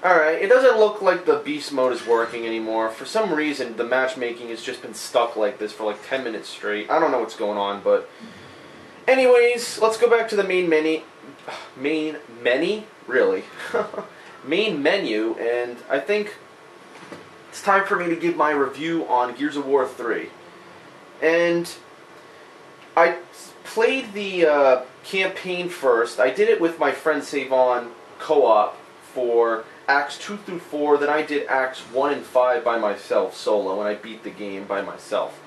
Alright, it doesn't look like the beast mode is working anymore. For some reason, the matchmaking has just been stuck like this for like 10 minutes straight. I don't know what's going on, but... Anyways, let's go back to the main menu. Really? Main menu, and I think it's time for me to give my review on Gears of War 3. And I played the campaign first. I did it with my friend Savon co-op for Acts 2 through 4, then I did Acts 1 and 5 by myself, solo, and I beat the game by myself.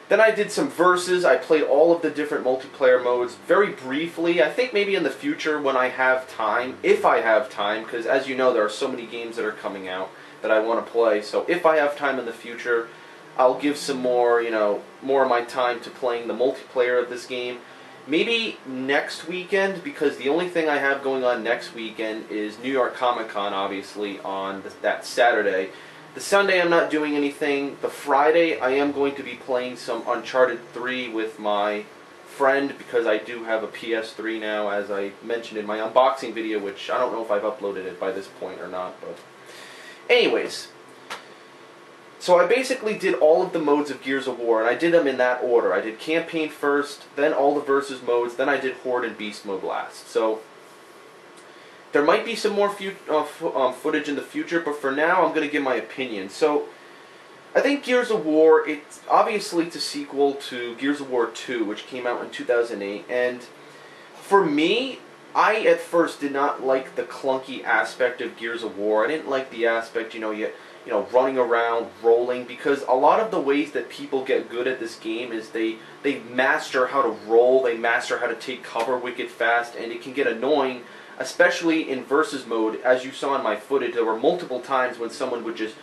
Then I did some verses. I played all of the different multiplayer modes very briefly. I think maybe in the future when I have time, if I have time, because as you know there are so many games that are coming out that I want to play, so if I have time in the future, I'll give some more, more of my time to playing the multiplayer of this game. Maybe next weekend, because the only thing I have going on next weekend is New York Comic Con, obviously, on that Saturday. The Sunday I'm not doing anything. The Friday I am going to be playing some Uncharted 3 with my friend, because I do have a PS3 now, as I mentioned in my unboxing video, which I don't know if I've uploaded it by this point or not. But anyways, so I basically did all of the modes of Gears of War, and I did them in that order. I did campaign first, then all the versus modes, then I did Horde and Beast mode last. So there might be some more footage in the future, but for now I'm going to give my opinion. So I think Gears of War, it's obviously a sequel to Gears of War 2, which came out in 2008, and for me, I at first did not like the clunky aspect of Gears of War. I didn't like the aspect, running around, rolling, because a lot of the ways that people get good at this game is they master how to roll, they master how to take cover wicked fast, and it can get annoying, especially in versus mode. As you saw in my footage, there were multiple times when someone would just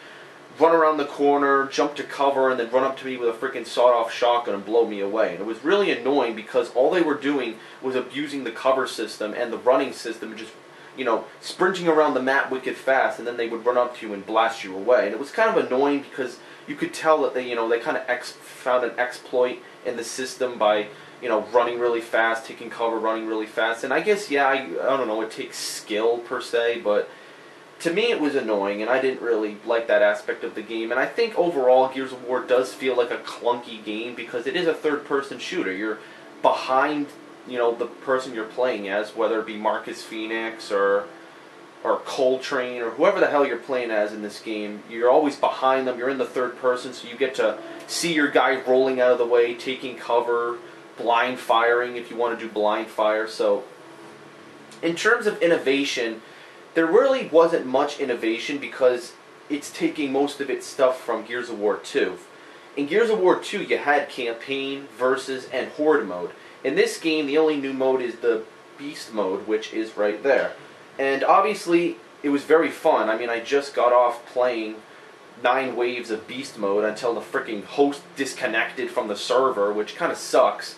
run around the corner, jump to cover, and then run up to me with a freaking sawed-off shotgun and blow me away. And it was really annoying because all they were doing was abusing the cover system and the running system and just sprinting around the map wicked fast, and then they would run up to you and blast you away. And it was kind of annoying because you could tell that they kind of found an exploit in the system by, running really fast, taking cover, running really fast. And I guess, I don't know, it takes skill per se, but to me it was annoying, and I didn't really like that aspect of the game. And I think overall Gears of War does feel like a clunky game because it is a third-person shooter. You're behind the person you're playing as, whether it be Marcus Phoenix or Coltrane or whoever the hell you're playing as in this game. You're always behind them. You're in the third person, so you get to see your guy rolling out of the way, taking cover, blind firing if you want to do blind fire. So in terms of innovation, there really wasn't much innovation because it's taking most of its stuff from Gears of War 2. In Gears of War 2, you had campaign, versus, and horde mode. In this game, the only new mode is the Beast mode, which is right there. And obviously, it was very fun. I mean, I just got off playing 9 waves of Beast mode until the freaking host disconnected from the server, which kind of sucks.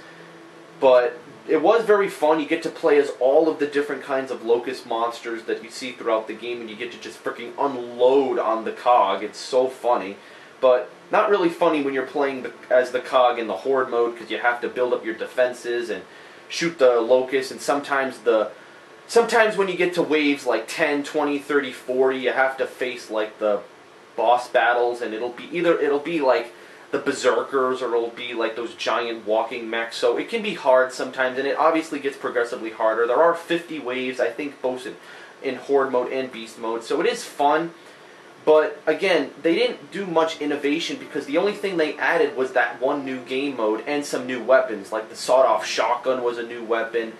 But it was very fun. You get to play as all of the different kinds of locust monsters that you see throughout the game, and you get to just freaking unload on the cog. It's so funny. But not really funny when you're playing as the cog in the horde mode, because you have to build up your defenses and shoot the locusts, and sometimes when you get to waves like 10, 20, 30, 40, you have to face like the boss battles, and it'll be like the berserkers, or it'll be like those giant walking mechs. So it can be hard sometimes, and it obviously gets progressively harder. There are 50 waves, I think, both in horde mode and beast mode, so it is fun. But again, they didn't do much innovation because the only thing they added was that one new game mode and some new weapons. Like the sawed-off shotgun was a new weapon.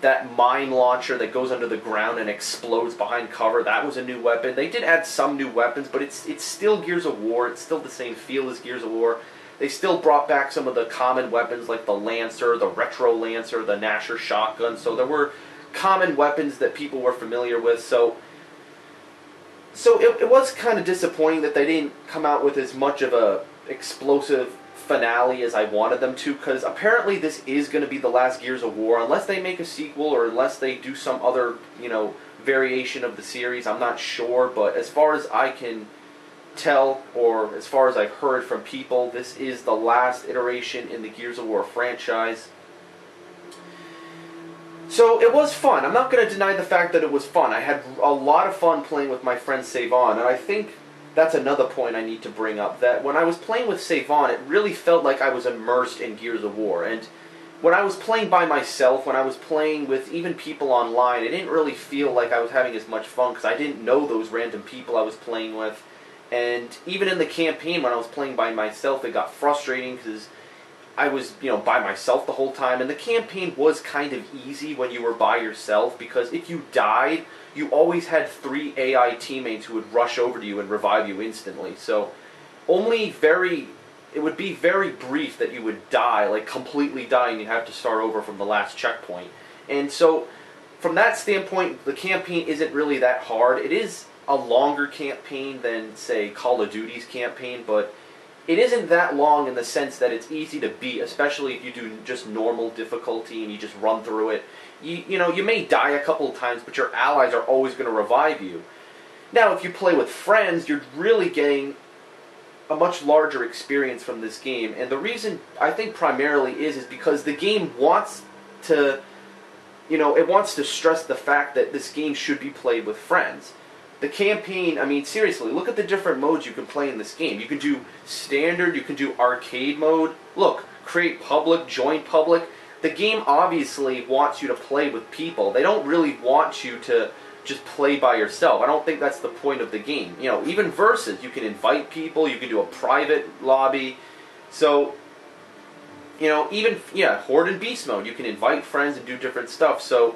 That mine launcher that goes under the ground and explodes behind cover, that was a new weapon. They did add some new weapons, but it's still Gears of War. It's still the same feel as Gears of War. They still brought back some of the common weapons like the Lancer, the Retro Lancer, the Nasher shotgun. So there were common weapons that people were familiar with. So it was kind of disappointing that they didn't come out with as much of a explosive finale as I wanted them to, because apparently this is going to be the last Gears of War, unless they make a sequel or unless they do some other, variation of the series. I'm not sure, but as far as I can tell, or as far as I've heard from people, this is the last iteration in the Gears of War franchise. So it was fun. I'm not going to deny the fact that it was fun. I had a lot of fun playing with my friend Savon, and I think that's another point I need to bring up, that when I was playing with Savon, it really felt like I was immersed in Gears of War. And when I was playing by myself, when I was playing with even people online, it didn't really feel like I was having as much fun because I didn't know those random people I was playing with. And even in the campaign, when I was playing by myself, it got frustrating because I was, by myself the whole time, and the campaign was kind of easy when you were by yourself, because if you died, you always had 3 AI teammates who would rush over to you and revive you instantly. So it would be very brief that you would die, like completely die, and you'd have to start over from the last checkpoint. And so, from that standpoint, the campaign isn't really that hard. It is a longer campaign than, say, Call of Duty's campaign, but it isn't that long in the sense that it's easy to beat, especially if you do just normal difficulty and you just run through it. You may die a couple of times, but your allies are always going to revive you. Now, if you play with friends, you're really getting a much larger experience from this game, and the reason I think primarily is because the game wants to, it wants to stress the fact that this game should be played with friends. The campaign, I mean, seriously, look at the different modes you can play in this game. You can do standard, you can do arcade mode. Look, create public, join public. The game obviously wants you to play with people. They don't really want you to just play by yourself. I don't think that's the point of the game. Even versus, you can invite people, you can do a private lobby. So, Horde and Beast mode, you can invite friends and do different stuff. So,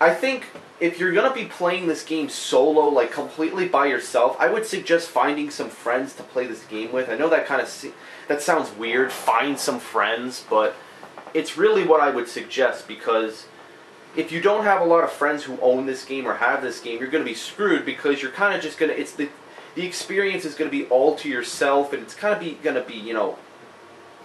I think if you're going to be playing this game solo, like completely by yourself, I would suggest finding some friends to play this game with. I know that sounds weird, find some friends, but it's really what I would suggest, because if you don't have a lot of friends who own this game or have this game, you're going to be screwed, because you're kind of just going to, the experience is going to be all to yourself, and it's kind of going to be,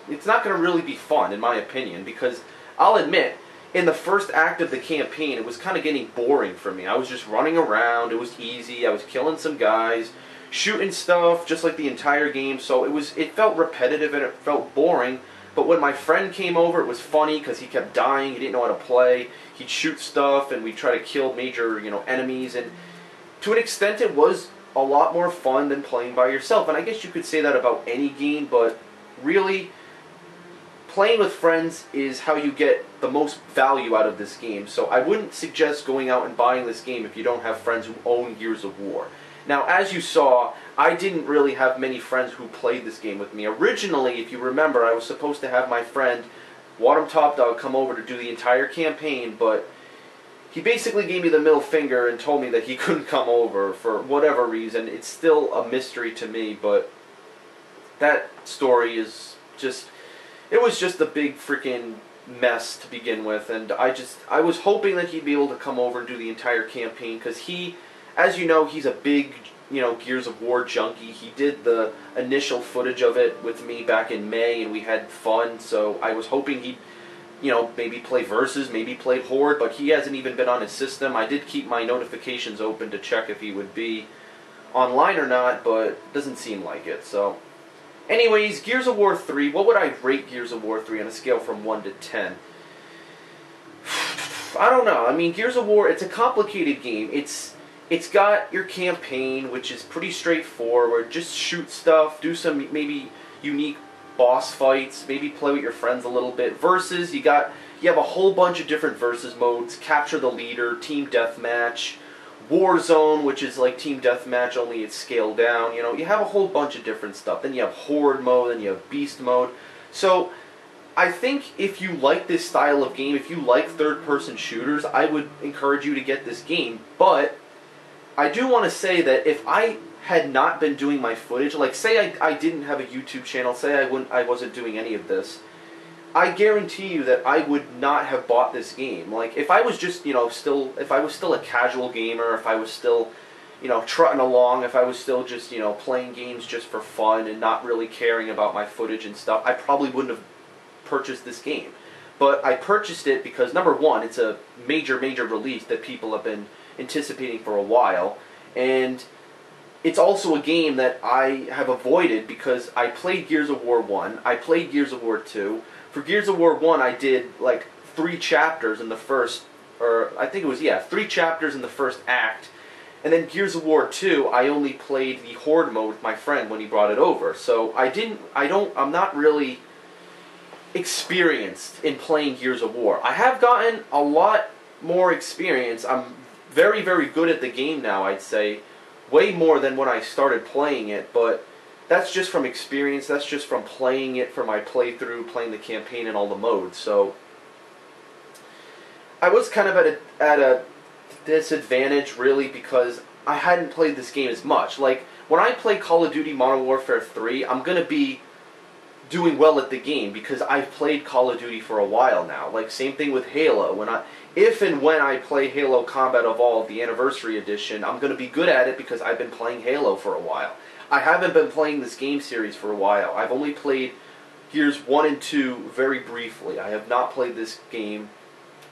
it's not going to really be fun, in my opinion, because I'll admit, in the first act of the campaign, it was kind of getting boring for me. I was just running around, it was easy, I was killing some guys, shooting stuff, just like the entire game, so it felt repetitive and it felt boring. But when my friend came over, it was funny because he kept dying, he didn't know how to play, he'd shoot stuff, and we'd try to kill major, enemies, and to an extent it was a lot more fun than playing by yourself. And I guess you could say that about any game, but really, playing with friends is how you get the most value out of this game. So I wouldn't suggest going out and buying this game if you don't have friends who own Gears of War. Now, as you saw, I didn't really have many friends who played this game with me. Originally, if you remember, I was supposed to have my friend Wadham Top Dog come over to do the entire campaign, but he basically gave me the middle finger and told me that he couldn't come over for whatever reason. It's still a mystery to me, but that story is just... It was just a big freaking mess to begin with, and I was hoping that he'd be able to come over and do the entire campaign, because he, as you know, he's a big, Gears of War junkie. He did the initial footage of it with me back in May, and we had fun, so I was hoping he'd, maybe play Versus, maybe play Horde, but he hasn't even been on his system. I did keep my notifications open to check if he would be online or not, but it doesn't seem like it, so... Anyways, Gears of War 3, what would I rate Gears of War 3 on a scale from 1 to 10? I don't know. I mean, Gears of War, it's a complicated game. It's got your campaign, which is pretty straightforward. Just shoot stuff, do some maybe unique boss fights, maybe play with your friends a little bit. Versus, you have a whole bunch of different versus modes. Capture the leader, team deathmatch, Warzone, which is like Team Deathmatch, only it's scaled down. You have a whole bunch of different stuff. Then you have Horde mode, then you have Beast mode. So, I think if you like this style of game, if you like third-person shooters, I would encourage you to get this game. But, I do want to say that if I had not been doing my footage, like say I didn't have a YouTube channel, say I wasn't doing any of this, I guarantee you that I would not have bought this game. Like, if I was just, if I was still a casual gamer, if I was still, trotting along, if I was still just, playing games just for fun and not really caring about my footage and stuff, I probably wouldn't have purchased this game. But I purchased it because, number one, it's a major, major release that people have been anticipating for a while, and it's also a game that I have avoided because I played Gears of War 1, I played Gears of War 2, for Gears of War 1, I did like 3 chapters in the first or I think it was, yeah, 3 chapters in the first act. And then Gears of War 2, I only played the Horde mode with my friend when he brought it over. So I'm not really experienced in playing Gears of War. I have gotten a lot more experience. I'm very, very good at the game now, I'd say. Way more than when I started playing it, but that's just from experience. That's just from playing it for my playthrough, playing the campaign and all the modes. So I was kind of at a disadvantage, really, because I hadn't played this game as much. Like, when I play Call of Duty Modern Warfare 3, I'm going to be doing well at the game because I've played Call of Duty for a while now. Like, same thing with Halo. If and when I play Halo Combat Evolved, the Anniversary Edition, I'm going to be good at it because I've been playing Halo for a while. I haven't been playing this game series for a while. I've only played Gears 1 and 2 very briefly. I have not played this game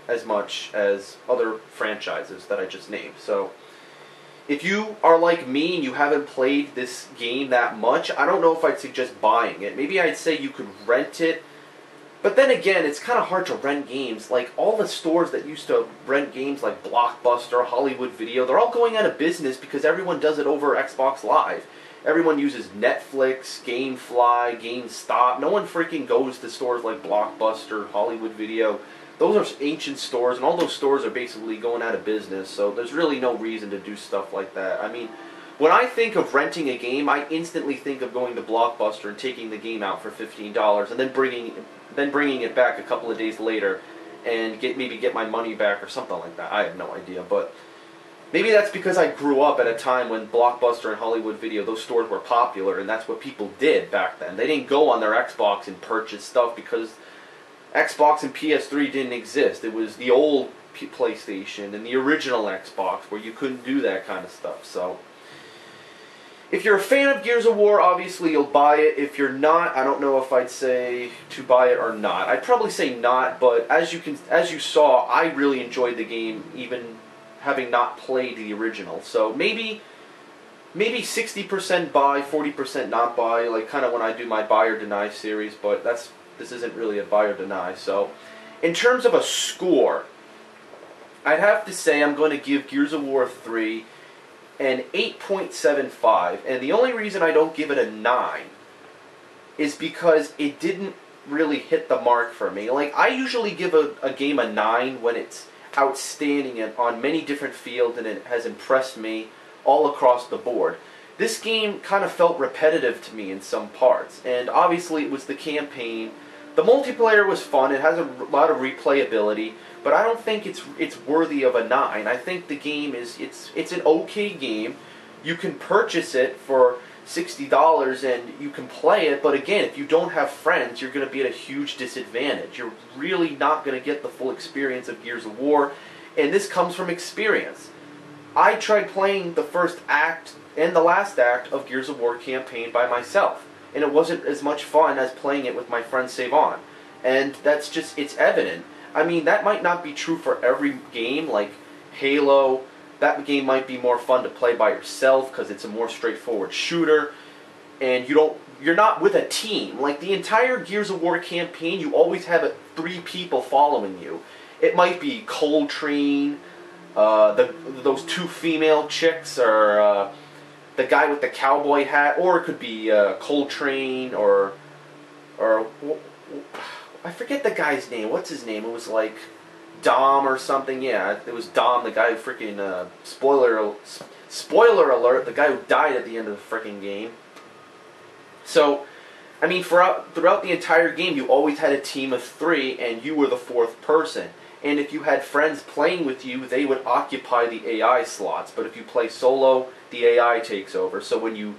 as much as other franchises that I just named. So, if you are like me and you haven't played this game that much, I don't know if I'd suggest buying it. Maybe I'd say you could rent it. But then again, it's kind of hard to rent games. Like, all the stores that used to rent games like Blockbuster, Hollywood Video, they're all going out of business because everyone does it over Xbox Live. Everyone uses Netflix, GameFly, GameStop. No one freaking goes to stores like Blockbuster, Hollywood Video. Those are ancient stores, and all those stores are basically going out of business, so there's really no reason to do stuff like that. I mean, when I think of renting a game, I instantly think of going to Blockbuster and taking the game out for $15, and then bringing it back a couple of days later and maybe get my money back or something like that. I have no idea, but maybe that's because I grew up at a time when Blockbuster and Hollywood Video, those stores were popular, and that's what people did back then. They didn't go on their Xbox and purchase stuff because Xbox and PS3 didn't exist. It was the old PlayStation and the original Xbox where you couldn't do that kind of stuff. So, if you're a fan of Gears of War, obviously you'll buy it. If you're not, I don't know if I'd say to buy it or not. I'd probably say not, but as you saw, I really enjoyed the game, even having not played the original. So maybe 60% buy, 40% not buy, like kind of when I do my buy or deny series, but this isn't really a buy or deny. So, in terms of a score, I'd have to say I'm going to give Gears of War 3 an 8.75, and the only reason I don't give it a 9 is because it didn't really hit the mark for me. Like, I usually give a game a 9 when it's outstanding and on many different fields and it has impressed me all across the board. This game kind of felt repetitive to me in some parts, and obviously it was the campaign. The multiplayer was fun, it has a lot of replayability, but I don't think it's worthy of a 9. I think the game it's an okay game. You can purchase it for $60 and you can play it, but again, if you don't have friends, you're going to be at a huge disadvantage. You're really not going to get the full experience of Gears of War, and this comes from experience. I tried playing the first act and the last act of Gears of War campaign by myself, and it wasn't as much fun as playing it with my friend Savon. And that's just, it's evident. I mean, that might not be true for every game, like Halo. That game might be more fun to play by yourself because it's a more straightforward shooter, and you're not with a team. Like, the entire Gears of War campaign, you always have 3 people following you. It might be Coltrane, those 2 female chicks, or the guy with the cowboy hat, or it could be Coltrane, or I forget the guy's name. What's his name? It was like Dom or something. Yeah, it was Dom, the guy who freaking spoiler alert, the guy who died at the end of the freaking game. So, I mean, throughout the entire game, you always had a team of 3, and you were the 4th person. And if you had friends playing with you, they would occupy the AI slots. But if you play solo, the AI takes over. So when you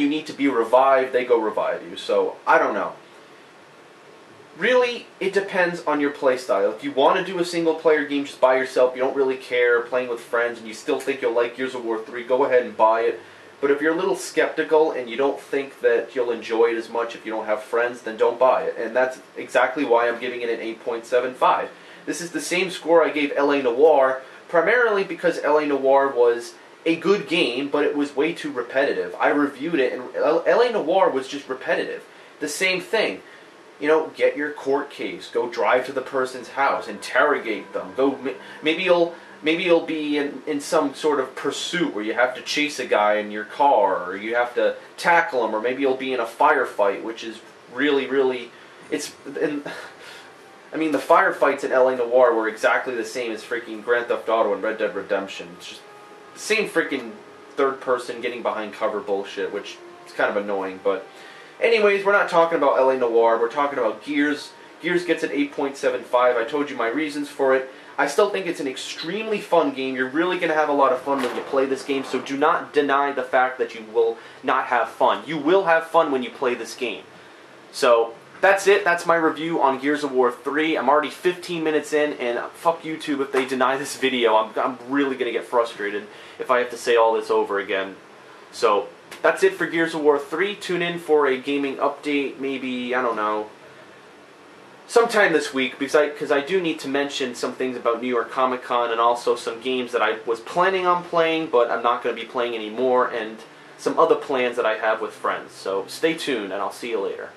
need to be revived, they go revive you. So, I don't know. Really, it depends on your playstyle. If you want to do a single-player game just by yourself, you don't really care, playing with friends, and you still think you'll like Gears of War 3, go ahead and buy it. But if you're a little skeptical and you don't think that you'll enjoy it as much if you don't have friends, then don't buy it. And that's exactly why I'm giving it an 8.75. This is the same score I gave L.A. Noire, primarily because L.A. Noire was a good game, but it was way too repetitive. I reviewed it, and L.A. Noire was just repetitive. The same thing. you know, get your court case. Go drive to the person's house, interrogate them. Maybe you'll be in some sort of pursuit where you have to chase a guy in your car, or you have to tackle him, or maybe you'll be in a firefight, which is really I mean, the firefights in LA Noire were exactly the same as freaking Grand Theft Auto and Red Dead Redemption. It's just the same freaking third person getting behind cover bullshit, which is kind of annoying. But anyways, we're not talking about LA Noire. We're talking about Gears. Gears gets an 8.75. I told you my reasons for it. I still think it's an extremely fun game. You're really going to have a lot of fun when you play this game, so do not deny the fact that you will not have fun. You will have fun when you play this game. So that's it. That's my review on Gears of War 3. I'm already 15 minutes in, and fuck YouTube if they deny this video. I'm really going to get frustrated if I have to say all this over again. So that's it for Gears of War 3. Tune in for a gaming update, maybe, I don't know, sometime this week, because I do need to mention some things about New York Comic Con, and also some games that I was planning on playing, but I'm not going to be playing anymore, and some other plans that I have with friends. So stay tuned, and I'll see you later.